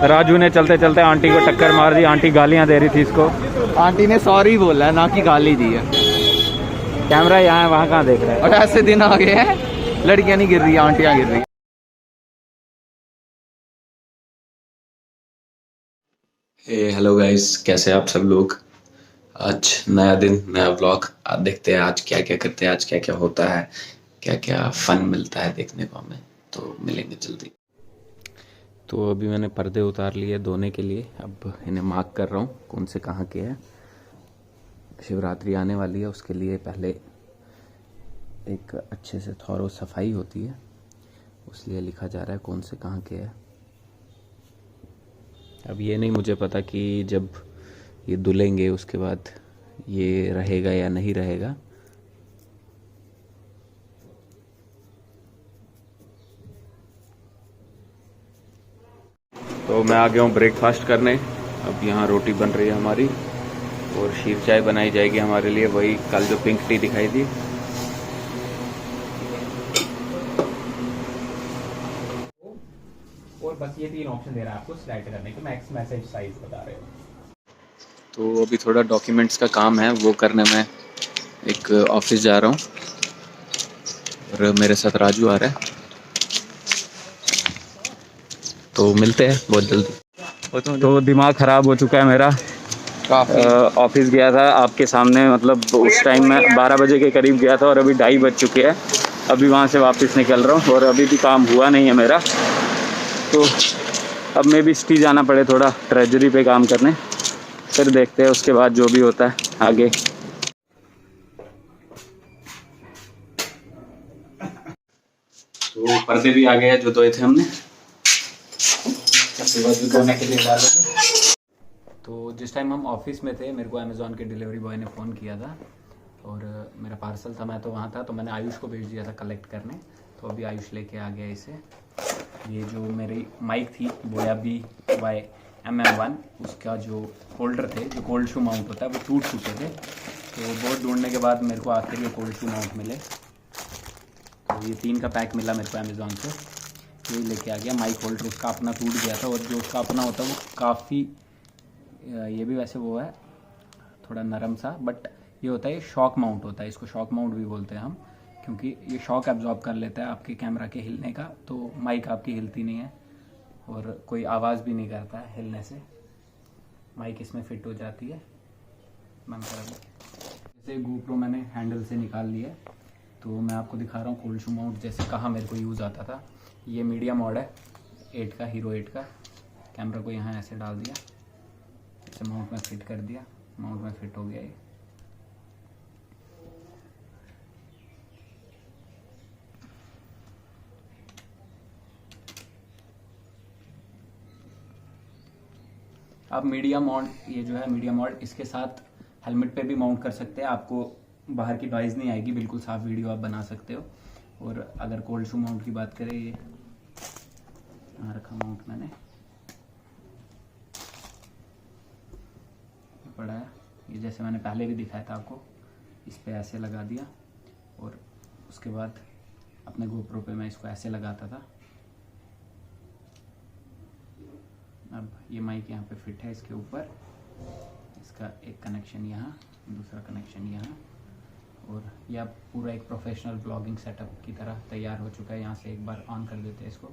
राजू ने चलते चलते आंटी को टक्कर मार दी। आंटी गालियां दे रही थी इसको। आंटी ने सॉरी बोला है, ना कि गाली दी है। कैमरा यहाँ है, वहाँ कहाँ देख रहा है। और ऐसे दिन आ गए हैं, लड़कियां नहीं गिर रही, आंटियां गिर रही। हेलो गाइस, कैसे हैं आप सब लोग। आज नया दिन, नया व्लॉग। आज देखते हैं आज क्या क्या करते हैं, आज क्या क्या होता है, क्या क्या फन मिलता है देखने को हमें। तो मिलेंगे जल्दी। तो अभी मैंने पर्दे उतार लिए धोने के लिए। अब इन्हें मार्क कर रहा हूँ कौन से कहाँ के हैं। शिवरात्रि आने वाली है, उसके लिए पहले एक अच्छे से थॉरो सफाई होती है, उसलिए लिखा जा रहा है कौन से कहाँ के है। अब ये नहीं मुझे पता कि जब ये धुलेंगे उसके बाद ये रहेगा या नहीं रहेगा। तो मैं आ गया हूँ ब्रेकफास्ट करने। अब यहाँ रोटी बन रही है हमारी और शीर चाय बनाई जाएगी हमारे लिए, वही कल जो पिंक टी दिखाई थी। और बस ये 3 ऑप्शन दे रहा है आपको स्लाइड करने के, मैक्स मैसेज साइज बता रहे हो। तो अभी थोड़ा डॉक्यूमेंट्स का काम है, वो करने में एक ऑफिस जा रहा हूँ और मेरे साथ राजू आ रहा है। तो मिलते हैं बहुत जल्दी। तो दिमाग ख़राब हो चुका है मेरा। ऑफिस गया था आपके सामने, मतलब उस टाइम मैं 12 बजे के करीब गया था और अभी 2:30 बज चुके हैं। अभी वहाँ से वापस निकल रहा हूँ और अभी भी काम हुआ नहीं है मेरा। तो अब मैं भी सिटी जाना पड़े थोड़ा ट्रेजरी पे काम करने, फिर देखते हैं उसके बाद जो भी होता है आगे। तो पर्दे भी आ गए हैं जो धोए थे हमने, धोने के लिए डाले थे। तो जिस टाइम हम ऑफिस में थे मेरे को अमेज़ॉन के डिलीवरी बॉय ने फ़ोन किया था और मेरा पार्सल था, मैं तो वहाँ था, तो मैंने आयुष को भेज दिया था कलेक्ट करने। तो अभी आयुष लेके आ गया इसे। ये जो मेरी माइक थी बोया BY-MM1, उसका जो होल्डर थे, जो कोल्ड शू माउंट होता है, वो टूट चुके थे। तो बहुत ढूंढने के बाद मेरे को आखिर ये कोल्ड शू माउंट मिले। तो ये 3 का पैक मिला मेरे को अमेज़ॉन से, ये लेके आ गया। माइक होल्डर उसका अपना टूट गया था और जो उसका अपना होता है वो काफ़ी, ये भी वैसे वो है थोड़ा नरम सा, बट ये होता है, ये शॉक माउंट होता है, इसको शॉक माउंट भी बोलते हैं हम, क्योंकि ये शॉक एब्जॉर्ब कर लेता है आपके कैमरा के हिलने का। तो माइक आपकी हिलती नहीं है और कोई आवाज़ भी नहीं करता है हिलने से। माइक इसमें फिट हो जाती है। बंद कर दो। जैसे GoPro मैंने हैंडल से निकाल लिया, तो मैं आपको दिखा रहा हूँ कोल्ड शू माउंट जैसे कहाँ मेरे को यूज़ आता था। ये मीडिया मॉड है 8 का, हीरो 8 का। कैमरा को यहाँ ऐसे डाल दिया, इसे माउंट में फिट कर दिया, माउंट में फिट हो गया ये। आप मीडिया मॉड, ये जो है मीडिया मॉड, इसके साथ हेलमेट पे भी माउंट कर सकते हैं। आपको बाहर की नॉइज़ नहीं आएगी, बिल्कुल साफ वीडियो आप बना सकते हो। और अगर कोल्ड शू माउंट की बात करें, ये यहाँ रखा माउंट मैंने, पड़ा है ये, जैसे मैंने पहले भी दिखाया था आपको। इस पे ऐसे लगा दिया और उसके बाद अपने GoPro पे मैं इसको ऐसे लगाता था। अब ये माइक यहाँ पे फिट है इसके ऊपर, इसका एक कनेक्शन यहाँ, दूसरा कनेक्शन यहाँ, और यह पूरा एक प्रोफेशनल ब्लॉगिंग सेटअप की तरह तैयार हो चुका है। यहाँ से एक बार ऑन कर देते हैं इसको,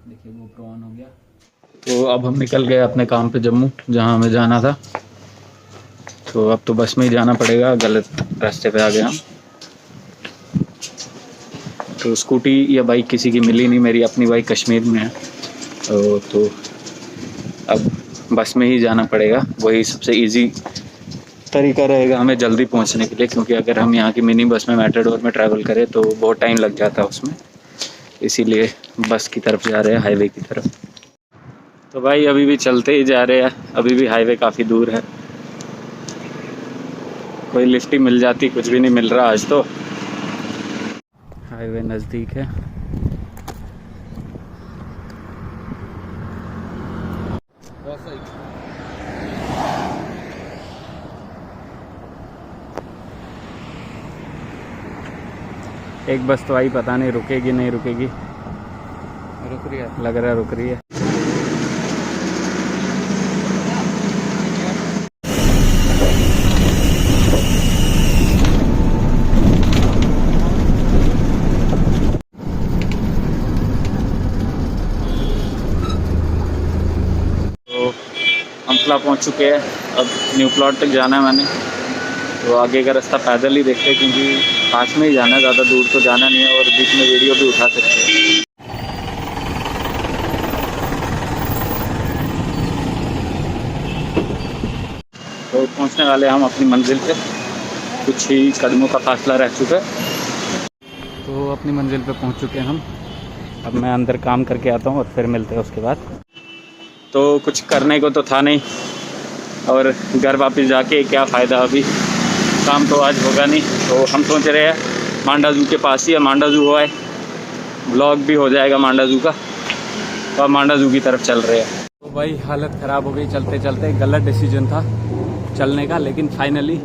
देखिए GoPro ऑन हो गया। तो अब हम निकल गए अपने काम पे जम्मू, जहाँ हमें जाना था। तो अब तो बस में ही जाना पड़ेगा, गलत रास्ते पे आ गए हम। तो स्कूटी या बाइक किसी की मिली नहीं, मेरी अपनी बाइक कश्मीर में है। तो अब बस में ही जाना पड़ेगा, वही सबसे इजी तरीका रहेगा हमें जल्दी पहुंचने के लिए। क्योंकि अगर हम यहाँ की मिनी बस में, मेटाडोर में ट्रैवल करें तो बहुत टाइम लग जाता है उसमें, इसीलिए बस की तरफ जा रहे हैं, हाईवे की तरफ। तो भाई अभी भी चलते ही जा रहे हैं, अभी भी हाईवे काफ़ी दूर है। कोई लिफ्ट ही मिल जाती, कुछ भी नहीं मिल रहा आज तो। हाईवे नज़दीक है। एक बस तो आई, पता नहीं रुकेगी नहीं रुकेगी। रुक रही है, लग रहा है रुक रही है। पासला पहुंच चुके हैं। अब न्यू प्लॉट तक जाना है मैंने, तो आगे का रास्ता पैदल ही देखते हैं क्योंकि पास में ही जाना है, ज़्यादा दूर तो जाना नहीं है और बीच में वीडियो भी उठा सकते हैं। तो पहुंचने वाले हम अपनी मंजिल पे, कुछ ही कदमों का फासला रह चुका है। तो अपनी मंजिल पे पहुंच चुके हैं हम। अब मैं अंदर काम करके आता हूं और फिर मिलते हैं उसके बाद। तो कुछ करने को तो था नहीं और घर वापस जाके क्या फ़ायदा, अभी काम तो आज होगा नहीं। तो हम सोच रहे हैं मांडा ज़ू के पास ही है, मांडा ज़ू हुआ है, ब्लॉग भी हो जाएगा मांडा ज़ू का। तो अब मांडा ज़ू की तरफ चल रहे हैं। तो भाई हालत ख़राब हो गई चलते चलते, गलत डिसीजन था चलने का, लेकिन फाइनली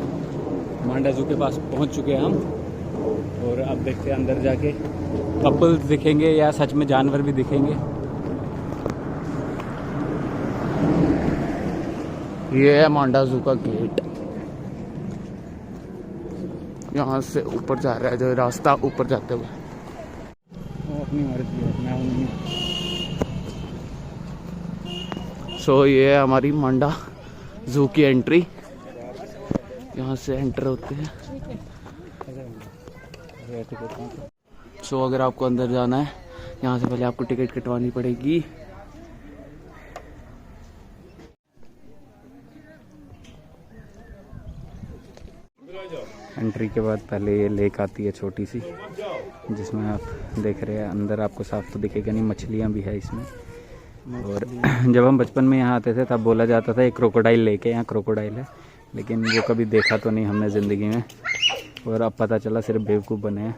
मांडा ज़ू के पास पहुंच चुके हैं हम। और अब देखते हैं अंदर जाके कपल्स दिखेंगे या सच में जानवर भी दिखेंगे। ये है मांडा ज़ू का गेट। यहाँ से ऊपर जा रहा है जो रास्ता ऊपर जाते हुए। वो अपनी मर्जी है, मैं नहीं। सो ये है हमारी मांडा ज़ू की एंट्री। यहाँ से एंटर होते हैं। सो अगर आपको अंदर जाना है, यहाँ से पहले आपको टिकट कटवानी पड़ेगी। एंट्री के बाद पहले ये लेक आती है छोटी सी, जिसमें आप देख रहे हैं अंदर आपको साफ तो दिखेगा नहीं, मछलियाँ भी है इसमें। और जब हम बचपन में यहाँ आते थे तब बोला जाता था एक क्रोकोडाइल लेक है, यहाँ क्रोकोडाइल है, लेकिन वो कभी देखा तो नहीं हमने ज़िंदगी में। और अब पता चला सिर्फ बेवकूफ़ बने हैं।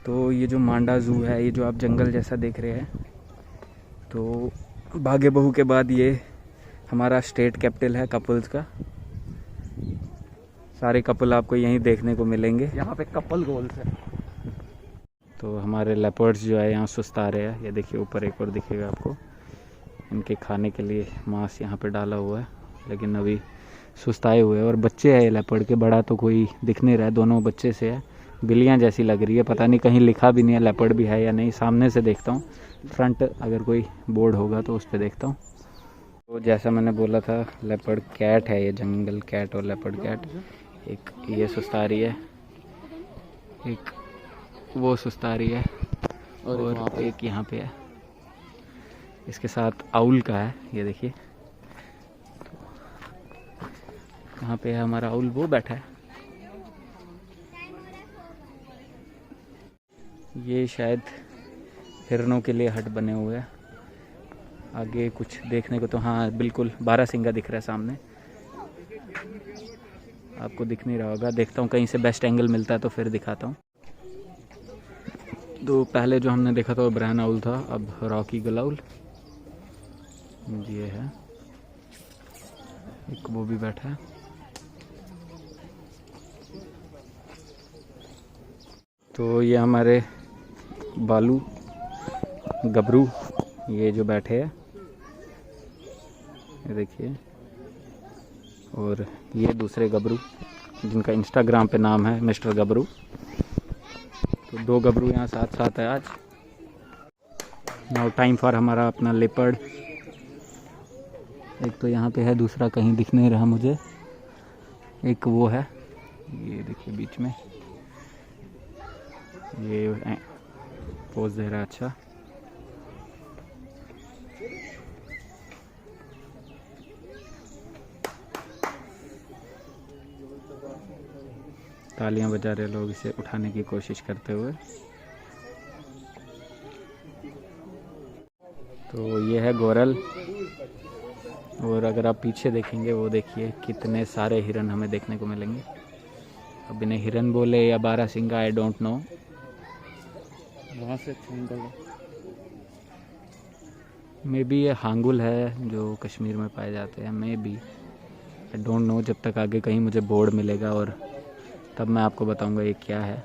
तो ये जो मांडा ज़ू है, ये जो आप जंगल जैसा देख रहे हैं, तो बागे बहू के बाद ये हमारा स्टेट कैपिटल है कपल्स का। सारे कपल आपको यहीं देखने को मिलेंगे। यहाँ पे कपल गोल्स है। तो हमारे लेपर्ड्स जो है यहाँ सुस्ता रहे हैं, ये देखिए ऊपर एक और दिखेगा आपको। इनके खाने के लिए मांस यहाँ पे डाला हुआ है, लेकिन अभी सुस्ताए हुए हैं। और बच्चे हैं लेपर्ड के, बड़ा तो कोई दिख नहीं रहा है, दोनों बच्चे से है। बिल्लियाँ जैसी लग रही है, पता नहीं कहीं लिखा भी नहीं है लेपर्ड भी है या नहीं। सामने से देखता हूँ, फ्रंट अगर कोई बोर्ड होगा तो उस पर देखता हूँ। तो जैसा मैंने बोला था लेपर्ड कैट है, ये जंगल कैट और लेपर्ड कैट। एक ये सुस्ता रही है, एक वो सुस्ता रही है, और एक यहाँ पे है। इसके साथ आउल का है, ये देखिए। यहाँ पे है हमारा आउल, वो बैठा है। ये शायद हिरणों के लिए हट बने हुए हैं। आगे कुछ देखने को तो हाँ बिल्कुल बारहसिंगा दिख रहा है सामने, आपको दिख नहीं रहा होगा। देखता हूँ कहीं से बेस्ट एंगल मिलता है तो फिर दिखाता हूँ। तो पहले जो हमने देखा था वो ब्राउन आउल था, अब रॉकी गलाउल ये है, एक वो भी बैठा है। तो ये हमारे बालू गबरू ये जो बैठे हैं, ये देखिए। और ये दूसरे गबरू जिनका इंस्टाग्राम पे नाम है मिस्टर गबरू। तो दो गबरू यहाँ साथ साथ है आज। नाउ टाइम फॉर हमारा अपना लेपर्ड। एक तो यहाँ पे है, दूसरा कहीं दिख नहीं रहा मुझे। एक वो है, ये देखिए बीच में, ये पोज दे रहा है अच्छा। तालियां बजा रहे लोग इसे उठाने की कोशिश करते हुए। तो ये है गोरल। और अगर आप पीछे देखेंगे वो देखिए कितने सारे हिरन हमें देखने को मिलेंगे। अब इन्हें हिरन बोले या बारहसिंगा, आई डोंट नो। वहाँ से मे बी ये हांगुल है जो कश्मीर में पाए जाते हैं, may be, I don't know. जब तक आगे कहीं मुझे बोर्ड मिलेगा और तब मैं आपको बताऊंगा ये क्या है।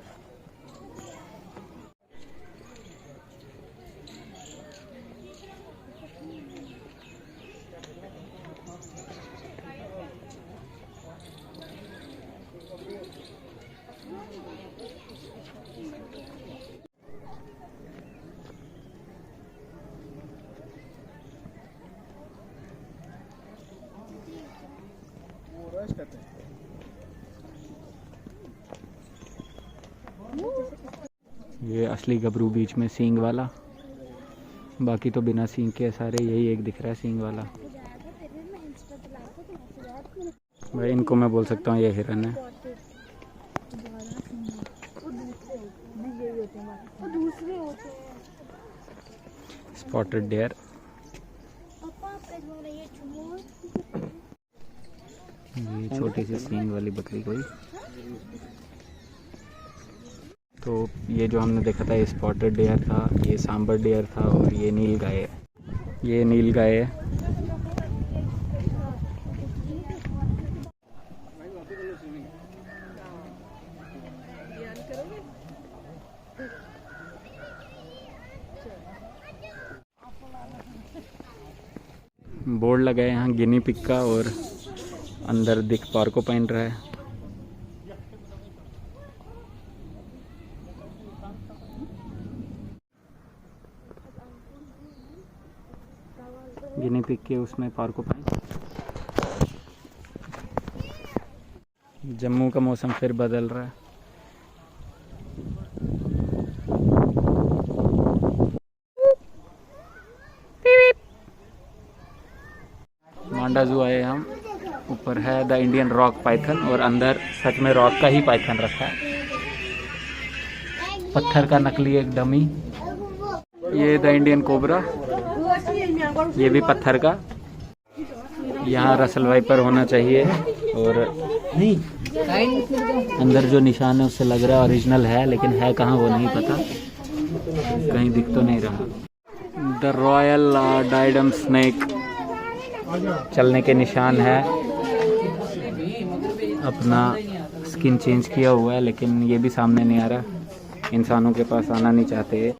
ये असली गबरू बीच में सींग वाला, बाकी तो बिना सींग के सारे, यही एक दिख रहा है सींग वाला। भाई इनको मैं बोल सकता हूँ ये हिरन है। Spotted deer. ये छोटी सी सींग वाली बकरी कोई। तो ये जो हमने देखा था ये स्पॉटेड डेयर था, ये सांबर डेयर था, और ये नील गाय है। ये नील गाय है। बोर्ड लगा है यहाँ गिनी पिग का, और अंदर दिख पोर्कुपाइन रहा है। गिनी पिग के उसमें पोर्कुपाइन। जम्मू का मौसम फिर बदल रहा है। मांडा जू आए हम। ऊपर है द इंडियन रॉक पाइथन, और अंदर सच में रॉक का ही पाइथन रखा है, पत्थर का नकली एक डमी। ये द इंडियन कोबरा, ये भी पत्थर का। यहाँ रसल वाइपर होना चाहिए, और अंदर जो निशान है उससे लग रहा है ओरिजिनल है, लेकिन है कहाँ वो नहीं पता, कहीं दिख तो नहीं रहा। द रॉयल डायडम स्नेक, चलने के निशान है, अपना स्किन चेंज किया हुआ है, लेकिन ये भी सामने नहीं आ रहा, इंसानों के पास आना नहीं चाहते।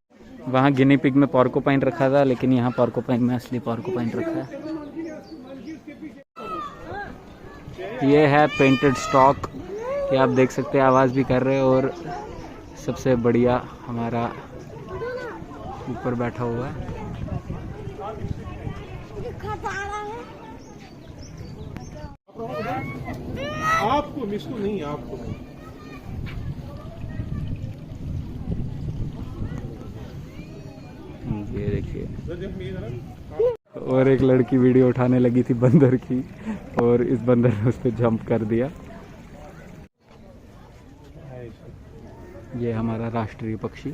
वहाँ गिनी पिग में पोर्कुपाइन रखा था, लेकिन यहाँ पोर्कुपाइन में असली पोर्कुपाइन रखा है। ये है पेंटेड स्टॉक, ये आप देख सकते हैं, आवाज़ भी कर रहे हैं। और सबसे बढ़िया हमारा ऊपर बैठा हुआ है। आपको मिसको नहीं, आपको ये देखिए। और एक लड़की वीडियो उठाने लगी थी बंदर की, और इस बंदर ने उस पर जंप कर दिया। ये हमारा राष्ट्रीय पक्षी।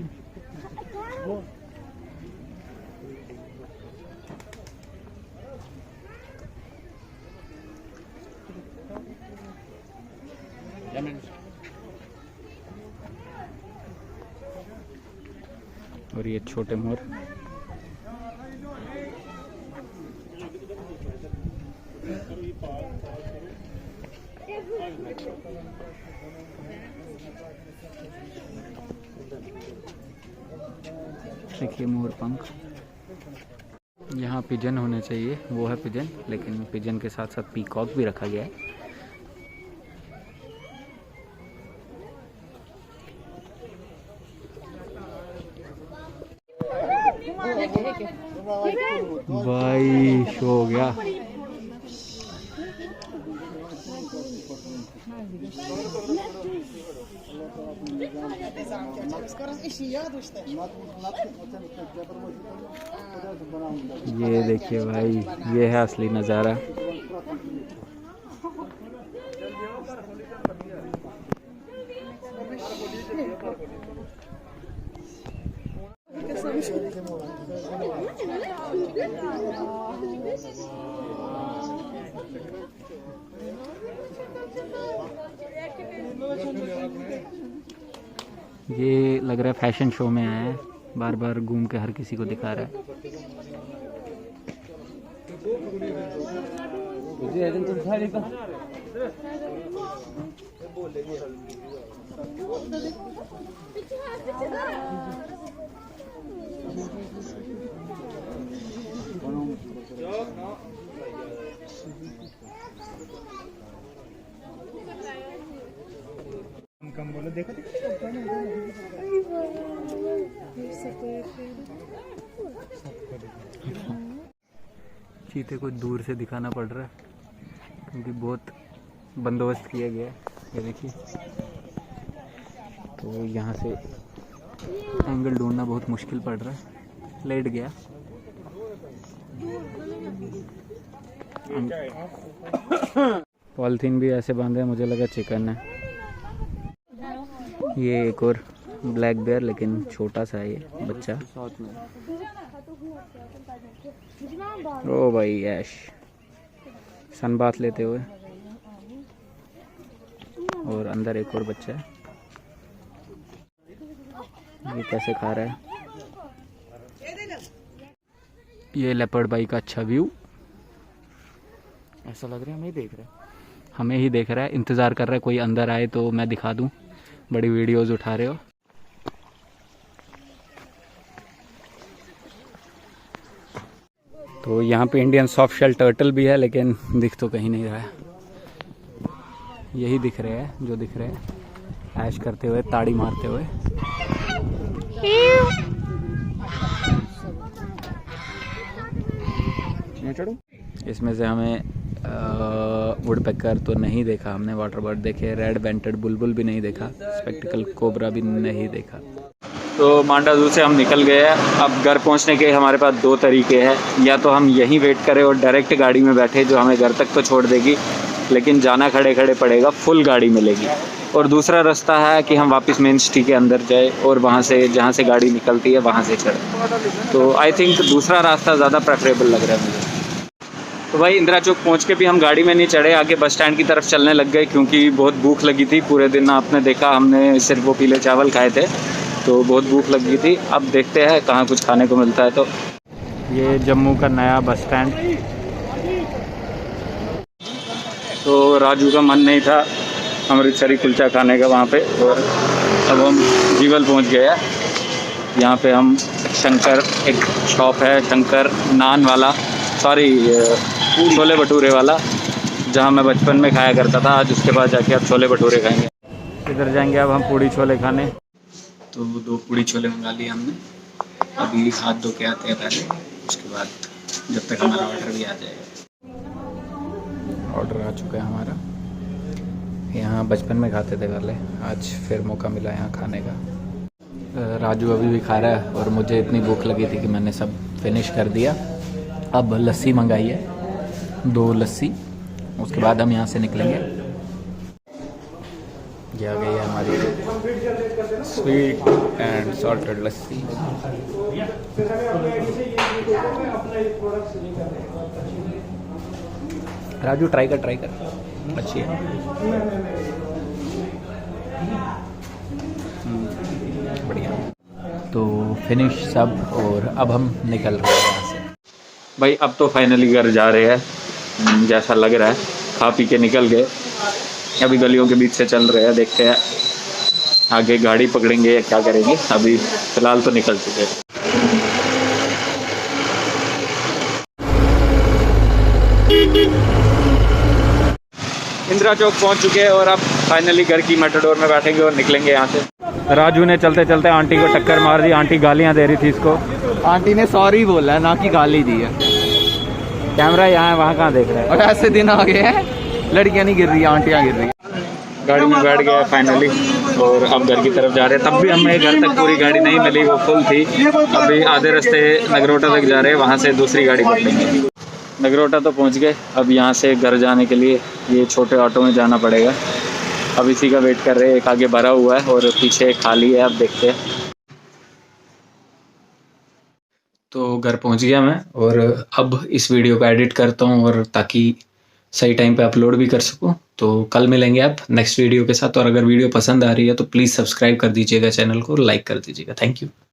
और ये छोटे मोर। देखिए मोर पंख। यहाँ पिजन होने चाहिए, वो है पिजन, लेकिन पिजन के साथ साथ पीकॉक भी रखा गया है। भाई शो हो गया। ये देखिए भाई, ये है असली नज़ारा। ये लग रहा है फैशन शो में आया है, बार बार घूम के हर किसी को दिखा रहा है। कम बोलो, देखो चीते को दूर से दिखाना पड़ रहा है क्योंकि बहुत बंदोबस्त किया गया है। ये देखिए, तो यहाँ से एंगल ढूंढना बहुत मुश्किल पड़ रहा है। लेट गया। पॉलिथीन भी ऐसे बांधे हैं, मुझे लगा चिकन है। ये एक और ब्लैक बेयर, लेकिन छोटा सा है ये बच्चा। ओ भाई ऐश सन बाथ लेते हुए। और अंदर एक और बच्चा है, ये कैसे खा रहा है। ये लेपर्ड बाई का अच्छा व्यू। ऐसा लग रहा है हमें ही देख रहे हैं। हमें ही देख रहा है, इंतज़ार कर रहा है कोई अंदर आए तो मैं दिखा दूं। बड़ी वीडियोस उठा रहे हो। तो यहाँ पे इंडियन सॉफ्ट शेल टर्टल भी है, लेकिन दिख तो कहीं नहीं रहा है। यही दिख रहे हैं जो दिख रहे हैं, ऐश करते हुए, ताड़ी मारते हुए। इसमें से हमें वुडपेकर तो नहीं देखा हमने, वाटर बर्ड देखे, रेड बेंटेड बुलबुल भी नहीं देखा, स्पेक्टिकल कोबरा भी नहीं देखा। तो मांडा ज़ू से हम निकल गए हैं। अब घर पहुंचने के हमारे पास दो तरीके हैं, या तो हम यहीं वेट करें और डायरेक्ट गाड़ी में बैठे जो हमें घर तक तो छोड़ देगी, लेकिन जाना खड़े खड़े पड़ेगा, फुल गाड़ी मिलेगी। और दूसरा रास्ता है कि हम वापस मेन सिटी के अंदर जाए और वहाँ से जहाँ से गाड़ी निकलती है वहाँ से चढ़े। तो आई थिंक दूसरा रास्ता ज़्यादा प्रेफरेबल लग रहा है मुझे। तो भाई इंदिरा चौक पहुँच के भी हम गाड़ी में नहीं चढ़े, आगे बस स्टैंड की तरफ चलने लग गए, क्योंकि बहुत भूख लगी थी। पूरे दिन आपने देखा हमने सिर्फ वो पीले चावल खाए थे, तो बहुत भूख लगी थी। अब देखते हैं कहाँ कुछ खाने को मिलता है। तो ये जम्मू का नया बस स्टैंड। तो राजू का मन नहीं था अमृतसरी कुलचा खाने का वहाँ पे, और अब हम जीवल पहुँच गए हैं। यहाँ पे हम शंकर, एक शॉप है शंकर नान वाला, सॉरी छोले भटूरे वाला, जहाँ मैं बचपन में खाया करता था। आज उसके बाद जाके अब छोले भटूरे खाएंगे। इधर जाएंगे अब हम पूड़ी छोले खाने। तो 2 पूड़ी छोले मंगा लिए हमने। अभी हाथ धो के आते हैं पहले, उसके बाद जब तक हमारा ऑर्डर भी आ जाएगा। ऑर्डर आ चुका है हमारा। यहाँ बचपन में खाते थे पहले, आज फिर मौका मिला यहाँ खाने का। राजू अभी भी खा रहा है और मुझे इतनी भूख लगी थी कि मैंने सब फिनिश कर दिया। अब लस्सी मंगाई है, 2 लस्सी, उसके बाद हम यहाँ से निकलेंगे। ये आ गई है हमारी sweet and salted lassi. Raju try कर अच्छी है। बढ़िया। तो फिनिश सब, और अब हम निकल रहे हैं यहाँ से। भाई अब तो फाइनली घर जा रहे हैं, जैसा लग रहा है। खा पी के निकल गए, अभी गलियों के बीच से चल रहे हैं। देखते हैं आगे गाड़ी पकड़ेंगे या क्या करेंगे। अभी फ़िलहाल तो निकल चुके हैं। इंदिरा चौक पहुंच चुके हैं और अब फाइनली घर की मेटाडोर में बैठेंगे और निकलेंगे यहाँ से। राजू ने चलते चलते आंटी को टक्कर मार दी। आंटी गालियाँ दे रही थी इसको। आंटी ने सॉरी बोला है, ना कि गाली दी है। कैमरा यहाँ है, वहाँ कहाँ देख रहे हैं। और ऐसे दिन आ गए हैं, लड़कियाँ नहीं गिर रही, आंटियाँ गिर रही हैं। गाड़ी में बैठ गया फाइनली और अब घर की तरफ जा रहे हैं। तब भी हमें घर तक पूरी गाड़ी नहीं मिली, वो फुल थी। अभी आधे रास्ते नगरोटा तक जा रहे हैं, वहाँ से दूसरी गाड़ी पकड़ेंगे। नगरोटा तो पहुँच गए। अब यहाँ से घर जाने के लिए ये छोटे ऑटो में जाना पड़ेगा। अब इसी का वेट कर रहे हैं। एक आगे भरा हुआ है और पीछे खाली है। अब देखते हैं। तो घर पहुँच गया मैं, और अब इस वीडियो को एडिट करता हूँ, और ताकि सही टाइम पे अपलोड भी कर सकूँ। तो कल मिलेंगे आप नेक्स्ट वीडियो के साथ। और अगर वीडियो पसंद आ रही है तो प्लीज़ सब्सक्राइब कर दीजिएगा चैनल को, लाइक कर दीजिएगा। Thank you.